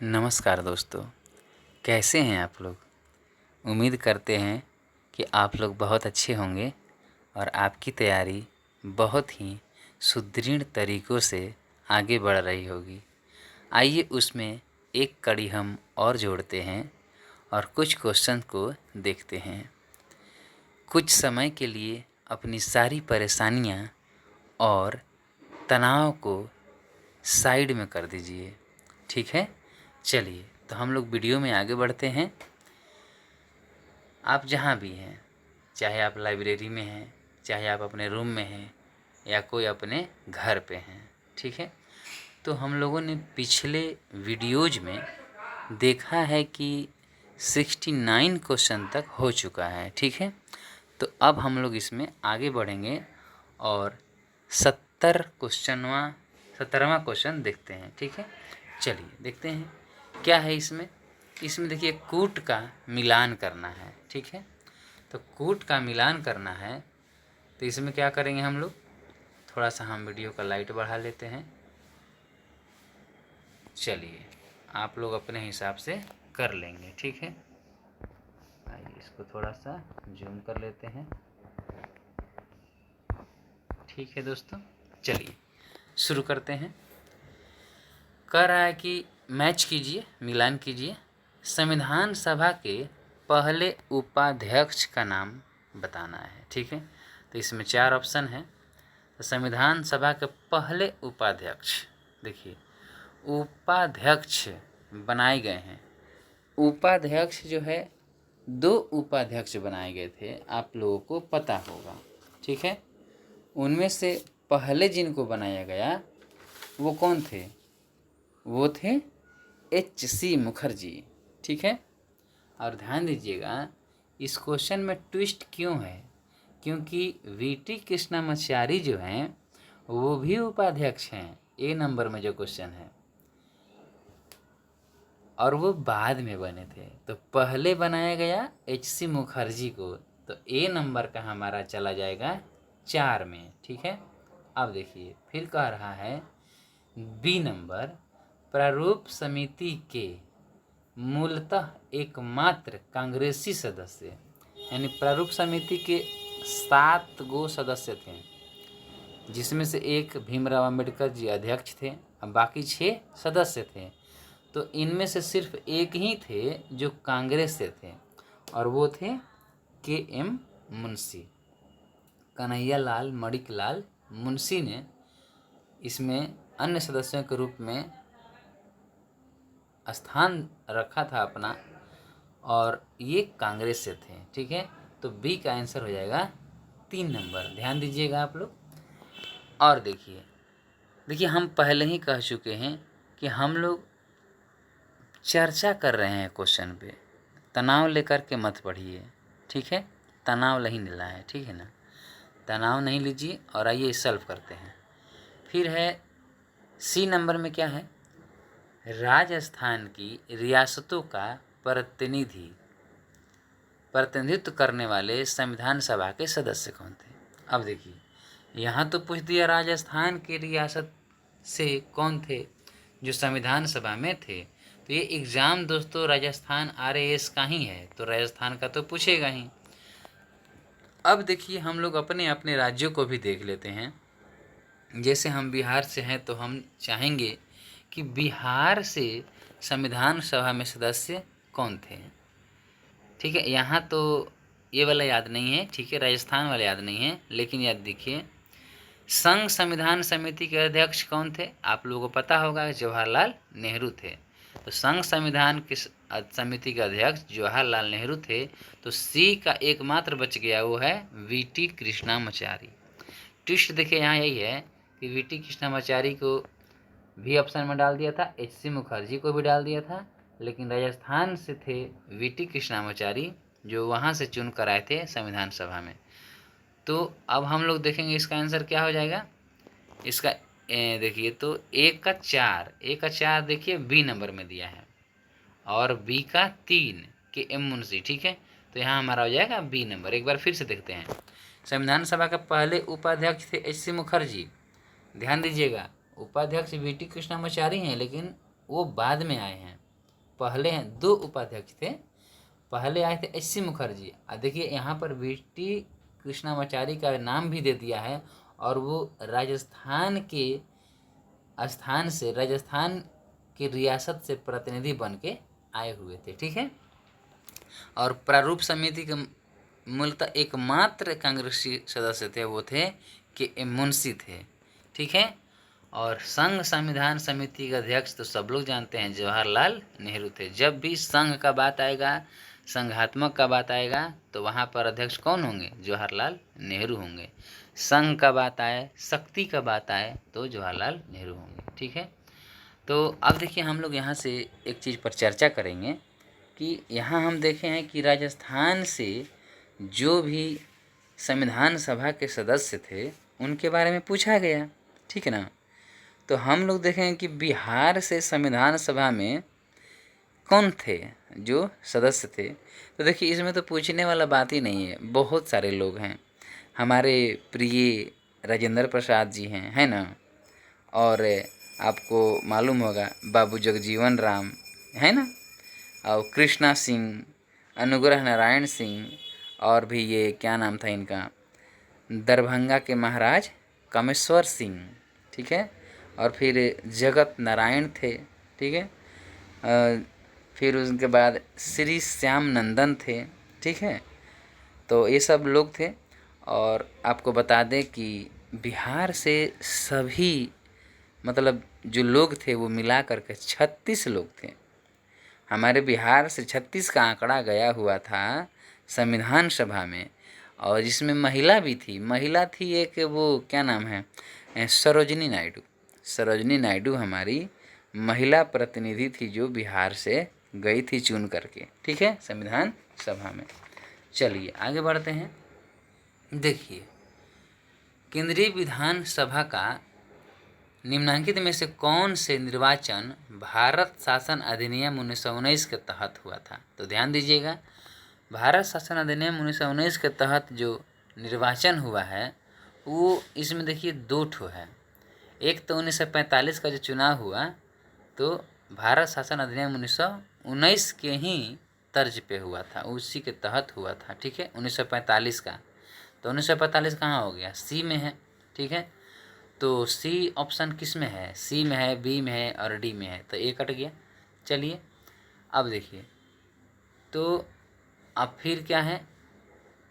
नमस्कार दोस्तों, कैसे हैं आप लोग। उम्मीद करते हैं कि आप लोग बहुत अच्छे होंगे और आपकी तैयारी बहुत ही सुदृढ़ तरीक़ों से आगे बढ़ रही होगी। आइए उसमें एक कड़ी हम और जोड़ते हैं और कुछ क्वेश्चन को देखते हैं। कुछ समय के लिए अपनी सारी परेशानियां और तनाव को साइड में कर दीजिए, ठीक है। चलिए तो हम लोग वीडियो में आगे बढ़ते हैं। आप जहाँ भी हैं, चाहे आप लाइब्रेरी में हैं, चाहे आप अपने रूम में हैं या कोई अपने घर पे हैं, ठीक है। तो हम लोगों ने पिछले वीडियोज में देखा है कि 69 क्वेश्चन तक हो चुका है, ठीक है। तो अब हम लोग इसमें आगे बढ़ेंगे और 17वां क्वेश्चन देखते हैं, ठीक है। चलिए देखते हैं क्या है इसमें। देखिए कूट का मिलान करना है, ठीक है। तो कूट का मिलान करना है तो इसमें क्या करेंगे हम लोग, थोड़ा सा हम वीडियो का लाइट बढ़ा लेते हैं। चलिए आप लोग अपने हिसाब से कर लेंगे, ठीक है। आइए इसको थोड़ा सा जूम कर लेते हैं, ठीक है दोस्तों। चलिए शुरू करते हैं। कह रहा है कि मैच कीजिए, मिलान कीजिए। संविधान सभा के पहले उपाध्यक्ष का नाम बताना है, ठीक है। तो इसमें 4 ऑप्शन हैं। तो संविधान सभा के पहले उपाध्यक्ष, देखिए उपाध्यक्ष बनाए गए हैं। उपाध्यक्ष जो है 2 उपाध्यक्ष बनाए गए थे, आप लोगों को पता होगा, ठीक है। उनमें से पहले जिनको बनाया गया वो कौन थे, वो थे H.C. मुखर्जी, ठीक है। और ध्यान दीजिएगा इस क्वेश्चन में ट्विस्ट क्यों है, क्योंकि V.T. कृष्णामाचारी जो हैं वो भी उपाध्यक्ष हैं A नंबर में जो क्वेश्चन है, और वो बाद में बने थे। तो पहले बनाया गया H.C. मुखर्जी को, तो A नंबर का हमारा चला जाएगा 4 में, ठीक है। अब देखिए फिर कह रहा है B नंबर, प्रारूप समिति के मूलतः एकमात्र कांग्रेसी सदस्य, यानी प्रारूप समिति के 7 गो सदस्य थे, जिसमें से एक भीमराव अंबेडकर जी अध्यक्ष थे, अब बाकी 6 सदस्य थे। तो इनमें से सिर्फ एक ही थे जो कांग्रेस से थे, और वो थे K.M. मुंशी, कन्हैयालाल मणिकलाल मुंशी ने इसमें अन्य सदस्यों के रूप में स्थान रखा था अपना, और ये कांग्रेस से थे, ठीक है। तो बी का आंसर हो जाएगा 3 नंबर। ध्यान दीजिएगा आप लोग। और देखिए हम पहले ही कह चुके हैं कि हम लोग चर्चा कर रहे हैं क्वेश्चन पे, तनाव लेकर के मत पढ़िए, ठीक है। तनाव नहीं लेना है, ठीक है ना, तनाव नहीं लीजिए। और आइए सॉल्व करते हैं। फिर है सी नंबर में क्या है, राजस्थान की रियासतों का प्रतिनिधित्व करने वाले संविधान सभा के सदस्य कौन थे। अब देखिए यहाँ तो पूछ दिया राजस्थान की रियासत से कौन थे जो संविधान सभा में थे। तो ये एग्ज़ाम दोस्तों राजस्थान RAS का ही है, तो राजस्थान का तो पूछेगा ही। अब देखिए हम लोग अपने अपने राज्यों को भी देख लेते हैं। जैसे हम बिहार से हैं तो हम चाहेंगे कि बिहार से संविधान सभा में सदस्य कौन थे, ठीक है। यहाँ तो ये वाला याद नहीं है, ठीक है, राजस्थान वाला याद नहीं है, लेकिन याद देखिए संघ संविधान समिति के अध्यक्ष कौन थे, आप लोगों को पता होगा जवाहरलाल नेहरू थे। तो संघ संविधान की समिति के अध्यक्ष जवाहरलाल नेहरू थे। तो सी का एकमात्र बच गया, वो है V.T. कृष्णामाचारी। ट्विस्ट देखिए यहाँ यही है कि V.T. कृष्णामाचारी को भी ऑप्शन में डाल दिया था, H.C. मुखर्जी को भी डाल दिया था, लेकिन राजस्थान से थे V.T. कृष्णामाचारी, जो वहाँ से चुन कर आए थे संविधान सभा में। तो अब हम लोग देखेंगे इसका आंसर क्या हो जाएगा। इसका देखिए तो A का 4 देखिए B नंबर में दिया है, और B का 3 K.M. मुंशी, ठीक है। तो यहाँ हमारा हो जाएगा B नंबर। एक बार फिर से देखते हैं। संविधान सभा के पहले उपाध्यक्ष थे H.C. मुखर्जी। ध्यान दीजिएगा उपाध्यक्ष V.T. कृष्णामाचारी हैं, लेकिन वो बाद में आए हैं, पहले हैं 2 उपाध्यक्ष थे। पहले आए थे एस सी मुखर्जी। देखिए यहाँ पर वीटी कृष्णामाचारी का नाम भी दे दिया है, और वो राजस्थान के स्थान से, राजस्थान की रियासत से प्रतिनिधि बन के आए हुए थे। ठीक है। और प्रारूप समिति के मूलतः एकमात्र कांग्रेसी सदस्य थे, वो थे कि मुंशी थे। ठीक है। और संघ संविधान समिति के अध्यक्ष तो सब लोग जानते हैं, जवाहरलाल नेहरू थे। जब भी संघ का बात आएगा, संघात्मक का बात आएगा, तो वहाँ पर अध्यक्ष कौन होंगे? जवाहरलाल नेहरू होंगे। संघ का बात आए, शक्ति का बात आए, तो जवाहरलाल नेहरू होंगे। ठीक है। तो अब देखिए हम लोग यहाँ से एक चीज़ पर चर्चा करेंगे कि यहाँ हम देखे हैं कि राजस्थान से जो भी संविधान सभा के सदस्य थे उनके बारे में पूछा गया। ठीक है ना। तो हम लोग देखें कि बिहार से संविधान सभा में कौन थे जो सदस्य थे। तो देखिए इसमें तो पूछने वाला बात ही नहीं है, बहुत सारे लोग हैं। हमारे प्रिय राजेंद्र प्रसाद जी हैं, है ना। और आपको मालूम होगा बाबू जगजीवन राम, है ना। और कृष्णा सिंह, अनुग्रह नारायण सिंह, और भी ये क्या नाम था इनका, दरभंगा के महाराज कामेश्वर सिंह। ठीक है। और फिर जगत नारायण थे। ठीक है। फिर उसके बाद श्री श्याम नंदन थे। ठीक है। तो ये सब लोग थे। और आपको बता दें कि बिहार से सभी मतलब जो लोग थे वो मिला करके 36 लोग थे। हमारे बिहार से 36 का आंकड़ा गया हुआ था संविधान सभा में, और जिसमें महिला भी थी। महिला थी एक, वो क्या नाम है, सरोजनी नायडू। सरोजनी नायडू हमारी महिला प्रतिनिधि थी जो बिहार से गई थी चुन करके। ठीक है, संविधान सभा में। चलिए आगे बढ़ते हैं। देखिए केंद्रीय विधान सभा का निम्नलिखित में से कौन से निर्वाचन भारत शासन अधिनियम 1919 के तहत हुआ था? तो ध्यान दीजिएगा, भारत शासन अधिनियम 1919 के तहत जो निर्वाचन हुआ है वो इसमें देखिए 2 ठो है। एक तो 1945 का जो चुनाव हुआ तो भारत शासन अधिनियम 1919 के ही तर्ज पे हुआ था, उसी के तहत हुआ था। ठीक है, 1945 का। तो 1945 कहाँ हो गया? सी में है। ठीक है। तो सी ऑप्शन किस में है? सी में है, बी में है और डी में है, तो ए कट गया। चलिए अब देखिए, तो अब फिर क्या है,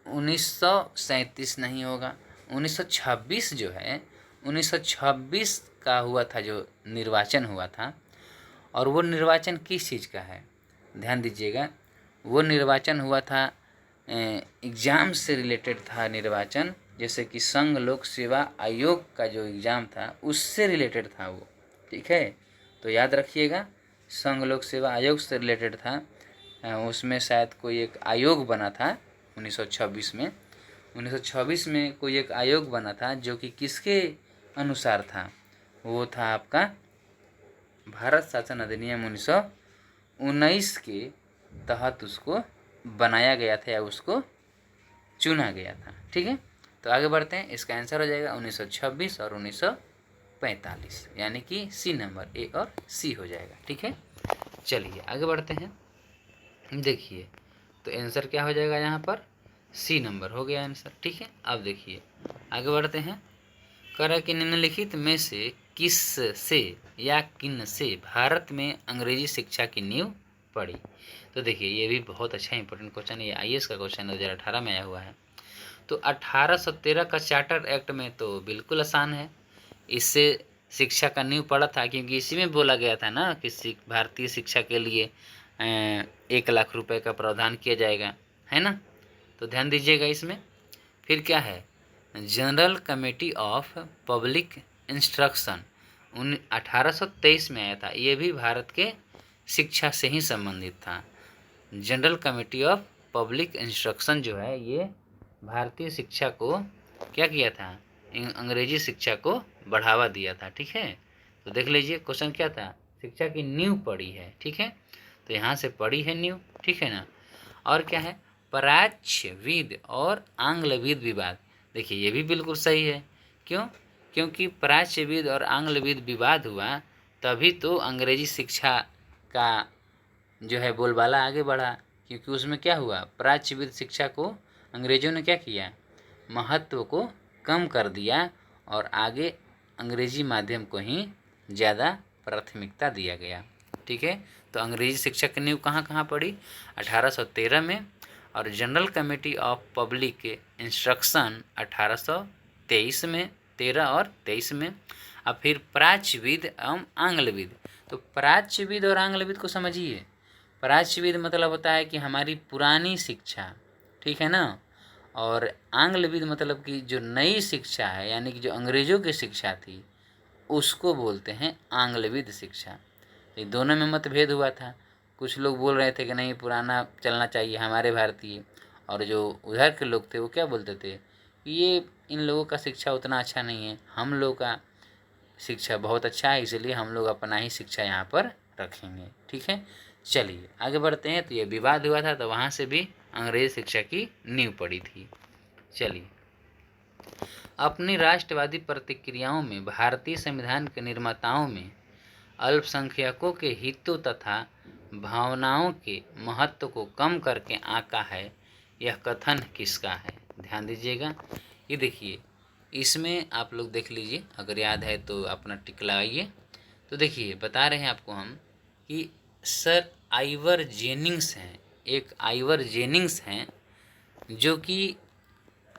1937 नहीं होगा, 1926 जो है, 1926 का हुआ था जो निर्वाचन हुआ था। और वो निर्वाचन किस चीज़ का है? ध्यान दीजिएगा, वो निर्वाचन हुआ था एग्ज़ाम से रिलेटेड था निर्वाचन, जैसे कि संघ लोक सेवा आयोग का जो एग्ज़ाम था उससे रिलेटेड था वो। ठीक है, तो याद रखिएगा, संघ लोक सेवा आयोग से रिलेटेड था। उसमें शायद कोई एक आयोग बना था 1926 में। 1926 में कोई एक आयोग बना था जो कि किसके अनुसार था? वो था आपका भारत शासन अधिनियम 1919 के तहत उसको बनाया गया था या उसको चुना गया था। ठीक है, तो आगे बढ़ते हैं। इसका आंसर हो जाएगा 1926 और 1945, यानी कि सी नंबर, ए और सी हो जाएगा। ठीक है, चलिए आगे बढ़ते हैं। देखिए तो आंसर क्या हो जाएगा यहाँ पर? सी नंबर हो गया आंसर। ठीक है, अब देखिए आगे बढ़ते हैं। कह रहा है कि निम्नलिखित में से किस से या किन से भारत में अंग्रेजी शिक्षा की नींव पड़ी? तो देखिए ये भी बहुत अच्छा इंपॉर्टेंट क्वेश्चन है, ये आईएएस का क्वेश्चन 2018 में आया हुआ है। तो 1813 का चार्टर एक्ट में तो बिल्कुल आसान है, इससे शिक्षा का नींव पड़ा था, क्योंकि इसी में बोला गया था ना कि भारतीय शिक्षा के लिए 1 लाख रुपए का प्रावधान किया जाएगा, है ना। तो ध्यान दीजिएगा इसमें। फिर क्या है, general committee of public instruction 1823 में आया था, ये भी भारत के शिक्षा से ही संबंधित था। General committee of public instruction जो है ये भारतीय शिक्षा को क्या किया था? अंग्रेजी शिक्षा को बढ़ावा दिया था। ठीक है, तो देख लीजिए क्वेश्चन क्या था, शिक्षा की नींव पड़ी है। ठीक है, तो यहाँ से पड़ी है नींव। ठीक है ना। और क्या है, प्राच्यविद और आंग्लविद विवाद। देखिए ये भी बिल्कुल सही है। क्यों? क्योंकि प्राच्यविद और आंग्लविद विवाद हुआ तभी तो अंग्रेजी शिक्षा का जो है बोलबाला आगे बढ़ा, क्योंकि उसमें क्या हुआ, प्राच्यविद शिक्षा को अंग्रेजों ने क्या किया, महत्व को कम कर दिया और आगे अंग्रेजी माध्यम को ही ज़्यादा प्राथमिकता दिया गया। ठीक है, तो अंग्रेजी शिक्षा की नींव कहाँ कहाँ पड़ी, 1813 में, और general committee of public instruction 1823 में, 13 और 23 में। अब फिर प्राच्यविद एवं आंग्लविद। तो प्राच्यविद और आंग्लविद को समझिए। प्राच्यविद मतलब होता है कि हमारी पुरानी शिक्षा, ठीक है ना, और आंग्लविद मतलब कि जो नई शिक्षा है, यानी कि जो अंग्रेजों की शिक्षा थी, उसको बोलते हैं आंग्लविद शिक्षा। ये दोनों में मतभेद हुआ था। कुछ लोग बोल रहे थे कि नहीं, पुराना चलना चाहिए हमारे भारतीय, और जो उधर के लोग थे वो क्या बोलते थे कि ये इन लोगों का शिक्षा उतना अच्छा नहीं है, हम लोग का शिक्षा बहुत अच्छा है, इसलिए हम लोग अपना ही शिक्षा यहाँ पर रखेंगे। ठीक है, चलिए आगे बढ़ते हैं। तो ये विवाद हुआ था, तो वहाँ से भी अंग्रेज शिक्षा की नींव पड़ी थी। चलिए, अपनी राष्ट्रवादी प्रतिक्रियाओं में भारतीय संविधान के निर्माताओं में अल्पसंख्यकों के हितों तथा भावनाओं के महत्व को कम करके आंका है, यह कथन किसका है? ध्यान दीजिएगा। ये देखिए, इसमें आप लोग देख लीजिए, अगर याद है तो अपना टिक लगाइए। तो देखिए, बता रहे हैं आपको हम कि सर आइवर जेनिंग्स हैं, एक आइवर जेनिंग्स हैं जो कि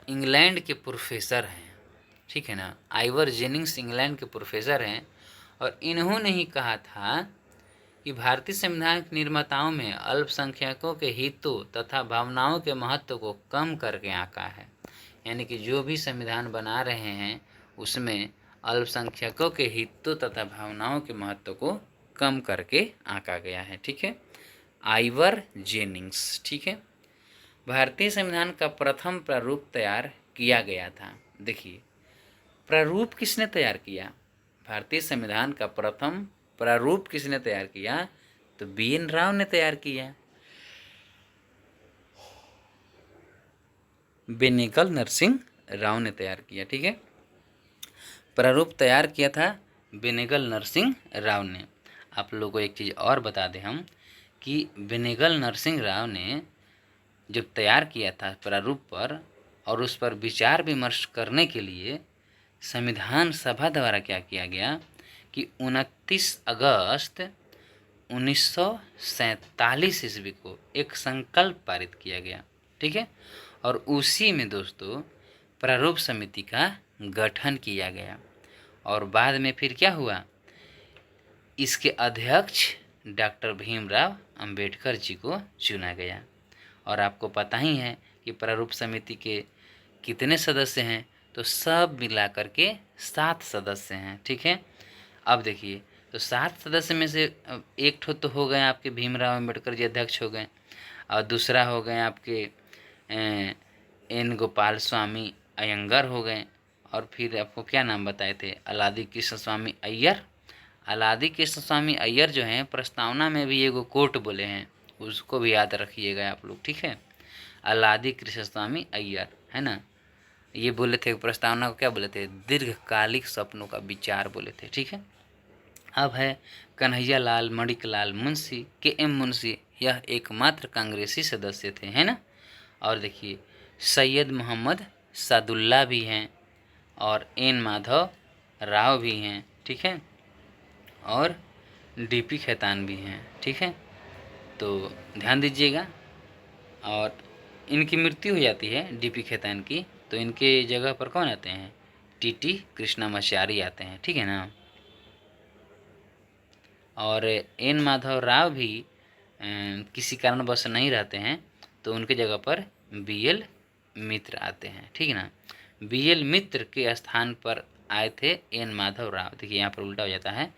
इंग्लैंड के प्रोफेसर हैं। ठीक है ना, आइवर जेनिंग्स इंग्लैंड के प्रोफेसर हैं, और इन्होंने ही कहा था कि भारतीय संविधान के निर्माताओं में अल्पसंख्यकों के हितों तथा भावनाओं के महत्व को कम करके आंका है। यानी कि जो भी संविधान बना रहे हैं उसमें अल्पसंख्यकों के हितों तथा भावनाओं के महत्व को कम करके आंका गया है। ठीक है, आइवर जेनिंग्स। ठीक है, भारतीय संविधान का प्रथम प्रारूप तैयार किया गया था। देखिए, प्रारूप किसने तैयार किया? भारतीय संविधान का प्रथम प्रारूप किसने तैयार किया? तो BN राव ने तैयार किया। बेनेगल नरसिंह राव ने तैयार किया। ठीक है, प्रारूप तैयार किया था बेनेगल नरसिंह राव ने। आप लोगों को एक चीज़ और बता दें हम कि बेनेगल नरसिंह राव ने जब तैयार किया था प्रारूप पर, और उस पर विचार विमर्श करने के लिए संविधान सभा द्वारा क्या किया गया कि 29 अगस्त 1947 ईस्वी को एक संकल्प पारित किया गया। ठीक है, और उसी में दोस्तों प्रारूप समिति का गठन किया गया, और बाद में फिर क्या हुआ, इसके अध्यक्ष डॉक्टर भीमराव अंबेडकर जी को चुना गया। और आपको पता ही है कि प्रारूप समिति के कितने सदस्य हैं, तो सब मिलाकर के 7 सदस्य हैं। ठीक है, अब देखिए, तो 7 सदस्य में से एक ठो तो हो गए आपके भीमराव अंबेडकर जी अध्यक्ष हो गए, और दूसरा हो गए आपके N गोपाल स्वामी अयंगर हो गए, और फिर आपको क्या नाम बताए थे, अलादी कृष्ण स्वामी अय्यर। अलादी कृष्ण स्वामी अय्यर जो हैं प्रस्तावना में भी एगो कोट बोले हैं, उसको भी याद रखिएगा आप लोग। ठीक है, अलादी कृष्ण स्वामी अय्यर है ना, ये बोले थे प्रस्तावना को, क्या बोले थे, दीर्घकालिक सपनों का विचार बोले थे। ठीक है, अब है कन्हैया लाल मणिकलाल मुंशी, KM मुंशी, यह एकमात्र कांग्रेसी सदस्य थे, है ना। और देखिए, सैयद मोहम्मद सादुल्ला भी हैं, और N माधव राव भी हैं। ठीक है, और DP खेतान भी हैं। ठीक है, तो ध्यान दीजिएगा। और इनकी मृत्यु हो जाती है DP खेतान की, तो इनके जगह पर कौन आते हैं, TT कृष्णामाचारी आते हैं। ठीक है ना, और N माधव राव भी किसी कारणवश नहीं रहते हैं, तो उनके जगह पर BL मित्र आते हैं। ठीक है ना, BL मित्र के स्थान पर आए थे N माधव राव। देखिए, यहाँ पर उल्टा हो जाता है,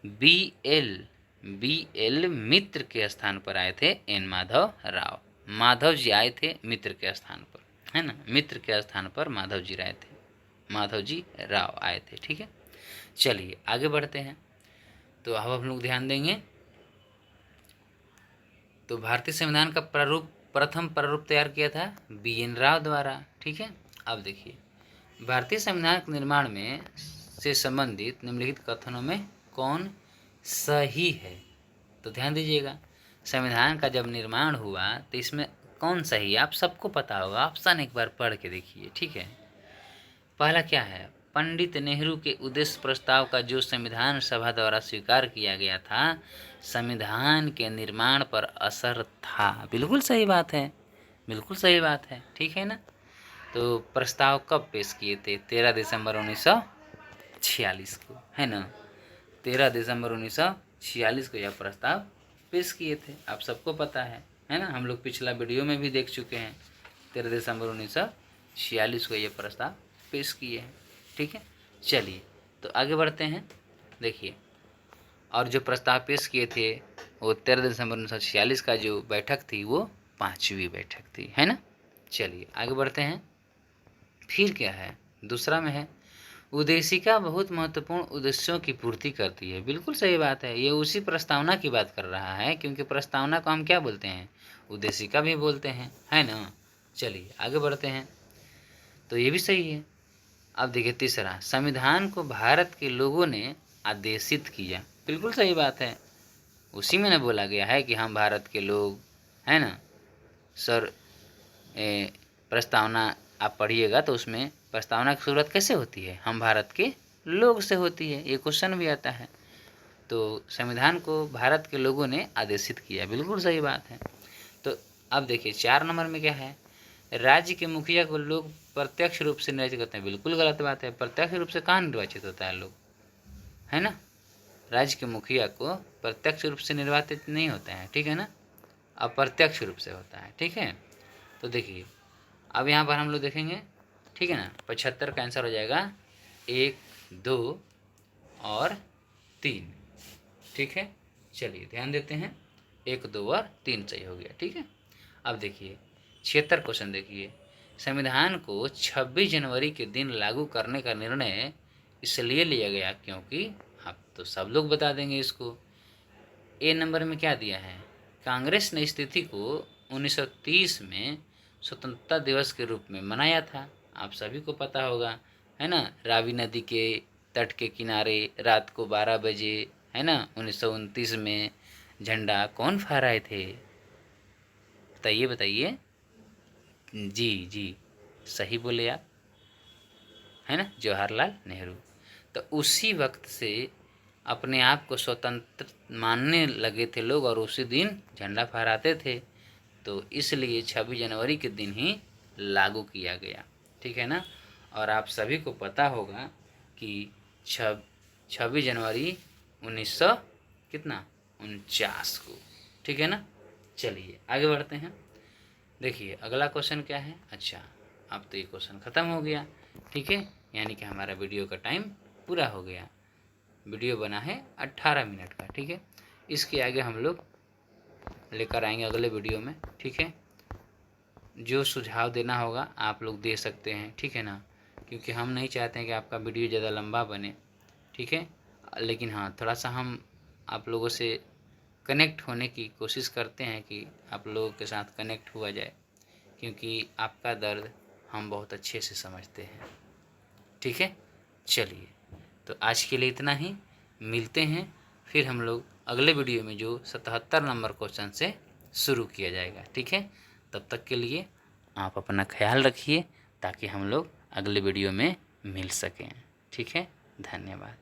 BL मित्र के स्थान पर आए थे N माधव राव। माधव जी आए थे मित्र के स्थान पर, है ना, मित्र के स्थान पर माधव जी आए थे, माधव जी राव आए थे। ठीक है, चलिए आगे बढ़ते हैं। तो अब हम लोग ध्यान देंगे, तो भारतीय संविधान का प्रथम प्रारूप तैयार किया था BN राव द्वारा। ठीक है, अब देखिए, भारतीय संविधान के निर्माण में से संबंधित निम्नलिखित कथनों में कौन सही है? तो ध्यान दीजिएगा, संविधान का जब निर्माण हुआ तो इसमें कौन सही, आप सबको पता होगा, ऑप्शन एक बार पढ़ के देखिए, ठीक है। पहला क्या है, पंडित नेहरू के उद्देश्य प्रस्ताव का जो संविधान सभा द्वारा स्वीकार किया गया था, संविधान के निर्माण पर असर था। बिल्कुल सही बात है, बिल्कुल सही बात है, ठीक है ना। तो प्रस्ताव कब पेश किए थे, 13 दिसंबर 1946 को, है ना। 13 दिसंबर 1946 को यह प्रस्ताव पेश किए थे, आप सबको पता है ना। हम लोग पिछला वीडियो में भी देख चुके हैं, 13 दिसंबर 1946 को यह प्रस्ताव पेश किए हैं, ठीक है। चलिए तो आगे बढ़ते हैं, देखिए। और जो प्रस्ताव पेश किए थे वो 13 दिसंबर 1946 का जो बैठक थी वो 5वीं बैठक थी, है ना। चलिए आगे बढ़ते हैं। फिर क्या है, दूसरा में है, उद्देशिका बहुत महत्वपूर्ण उद्देश्यों की पूर्ति करती है। बिल्कुल सही बात है, ये उसी प्रस्तावना की बात कर रहा है, क्योंकि प्रस्तावना को हम क्या बोलते हैं, उद्देशिका भी बोलते हैं, है ना। चलिए आगे बढ़ते हैं, तो ये भी सही है। अब देखिए तीसरा, संविधान को भारत के लोगों ने आदेशित किया। बिल्कुल सही बात है, उसी में न बोला गया है कि हम भारत के लोग, है ना। सर प्रस्तावना आप पढ़िएगा तो उसमें प्रस्तावना की शुरुआत कैसे होती है, हम भारत के लोग से होती है, ये क्वेश्चन भी आता है। तो संविधान को भारत के लोगों ने आदेशित किया, बिल्कुल सही बात है। तो अब देखिए 4 नंबर में क्या है, राज्य के मुखिया को लोग प्रत्यक्ष रूप से निर्वाचित करते हैं। बिल्कुल गलत बात है, प्रत्यक्ष रूप से कहाँ निर्वाचित होता है लोग, है ना। राज्य के मुखिया को प्रत्यक्ष रूप से निर्वाचित नहीं होता है, ठीक है ना, अप्रत्यक्ष रूप से होता है, ठीक है। तो देखिए अब यहाँ पर हम लोग देखेंगे, ठीक है ना। 75 का आंसर हो जाएगा 1, 2 और 3, ठीक है। चलिए ध्यान देते हैं, 1, 2 और 3 सही हो गया, ठीक है। अब देखिए 76 क्वेश्चन देखिए, संविधान को 26 जनवरी के दिन लागू करने का निर्णय इसलिए लिया गया क्योंकि, आप तो सब लोग बता देंगे इसको। ए नंबर में क्या दिया है, कांग्रेस ने इस तिथि को 1930 में स्वतंत्रता दिवस के रूप में मनाया था, आप सभी को पता होगा, है ना। रावी नदी के तट के किनारे रात को 12 बजे, है ना, 1929 में झंडा कौन फहराए थे, बताइए बताइए। जी जी सही बोले आप, है ना, जवाहरलाल नेहरू। तो उसी वक्त से अपने आप को स्वतंत्र मानने लगे थे लोग और उसी दिन झंडा फहराते थे, तो इसलिए 26 जनवरी के दिन ही लागू किया गया, ठीक है ना। और आप सभी को पता होगा कि 26 जनवरी 1900 कितना 49 को, ठीक है ना। चलिए आगे बढ़ते हैं, देखिए अगला क्वेश्चन क्या है। अच्छा अब तो ये क्वेश्चन ख़त्म हो गया, ठीक है, यानी कि हमारा वीडियो का टाइम पूरा हो गया। वीडियो बना है 18 मिनट का, ठीक है। इसके आगे हम लोग लेकर आएंगे अगले वीडियो में, ठीक है। जो सुझाव देना होगा आप लोग दे सकते हैं, ठीक है ना, क्योंकि हम नहीं चाहते हैं कि आपका वीडियो ज़्यादा लंबा बने, ठीक है। लेकिन हाँ थोड़ा सा हम आप लोगों से कनेक्ट होने की कोशिश करते हैं कि आप लोगों के साथ कनेक्ट हुआ जाए, क्योंकि आपका दर्द हम बहुत अच्छे से समझते हैं, ठीक है। चलिए तो आज के लिए इतना ही, मिलते हैं फिर हम लोग अगले वीडियो में जो 77 नंबर क्वेश्चन से शुरू किया जाएगा, ठीक है। तब तक के लिए आप अपना ख्याल रखिए ताकि हम लोग अगले वीडियो में मिल सकें, ठीक है। धन्यवाद।